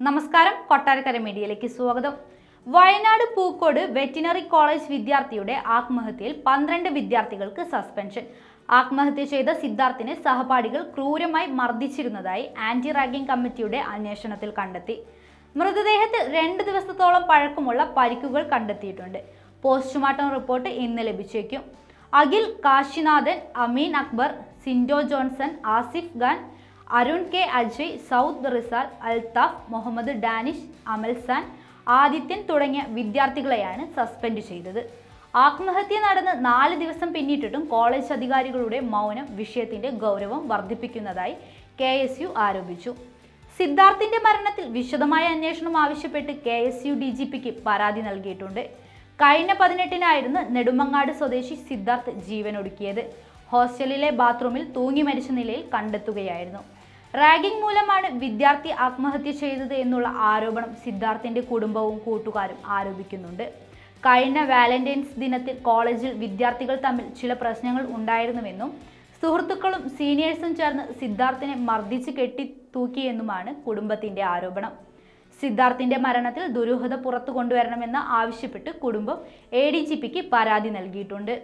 നമസ്കാരം, കൊട്ടാരക്കര മീഡിയയിലേക്ക് സ്വാഗതം. വയനാട് പൂക്കോട് വെറ്റിനറി കോളേജ് വിദ്യാർത്ഥിയുടെ ആത്മഹത്യയിൽ 12 വിദ്യാർത്ഥികൾക്ക് സസ്പെൻഷൻ. ആത്മഹത്യ ചെയ്ത സിദ്ധാർത്ഥിനെ സഹപാഠികൾ ക്രൂരമായി മർദ്ദിച്ചിരുന്നതായി ആന്റി റാഗിംഗ് കമ്മിറ്റിയുടെ അന്വേഷണത്തിൽ കണ്ടെത്തി. മൃതദേഹത്തിൽ 2 ദിവസത്തോളം പഴക്കമുള്ള പരിക്കുകൾ കണ്ടെത്തിയിട്ടുണ്ട്. പോസ്റ്റ്മോർട്ടം റിപ്പോർട്ട് ഇന്ന് ലഭിച്ചേക്കും. അഖിൽ, കാശിനാഥൻ, അമീൻ അക്ബർ, സിൻഡോ ജോൺസൺ, ആസിഫ് ഖാൻ, അരുൺ കെ, അജയ്, സൗദ് റിസാൽ, അൽത്താഫ്, മുഹമ്മദ് ഡാനിഷ്, അമൽസാൻ, ആദിത്യൻ തുടങ്ങിയ വിദ്യാർത്ഥികളെയാണ് സസ്പെൻഡ് ചെയ്തത്. ആത്മഹത്യ നടന്ന് 4 ദിവസം പിന്നിട്ടിട്ടും കോളേജ് അധികാരികളുടെ മൗനം വിഷയത്തിന്റെ ഗൗരവം വർദ്ധിപ്പിക്കുന്നതായി KSU ആരോപിച്ചു. സിദ്ധാർത്ഥിന്റെ മരണത്തിൽ വിശദമായ അന്വേഷണം ആവശ്യപ്പെട്ട് KSU DGPക്ക് പരാതി നൽകിയിട്ടുണ്ട്. കഴിഞ്ഞ 18-നായിരുന്നു നെടുമങ്ങാട് സ്വദേശി സിദ്ധാർത്ഥ് ജീവനൊടുക്കിയത്. ഹോസ്റ്റലിലെ ബാത്റൂമിൽ തൂങ്ങി മരിച്ച നിലയിൽ കണ്ടെത്തുകയായിരുന്നു. റാഗിംഗ് മൂലമാണ് വിദ്യാർത്ഥി ആത്മഹത്യ ചെയ്തത് എന്നുള്ള ആരോപണം സിദ്ധാർത്ഥിന്റെ കുടുംബവും കൂട്ടുകാരും ആരോപിക്കുന്നുണ്ട്. കഴിഞ്ഞ വാലന്റൈൻസ് ദിനത്തിൽ കോളേജിൽ വിദ്യാർത്ഥികൾ തമ്മിൽ ചില പ്രശ്നങ്ങൾ ഉണ്ടായിരുന്നുവെന്നും സുഹൃത്തുക്കളും സീനിയേഴ്സും ചേർന്ന് സിദ്ധാർത്ഥിനെ മർദ്ദിച്ച് കെട്ടി തൂക്കിയെന്നുമാണ് കുടുംബത്തിന്റെ ആരോപണം. സിദ്ധാർത്ഥിന്റെ മരണത്തിൽ ദുരൂഹത പുറത്തു കൊണ്ടുവരണമെന്ന് ആവശ്യപ്പെട്ട് കുടുംബം ADGPക്ക് പരാതി നൽകിയിട്ടുണ്ട്.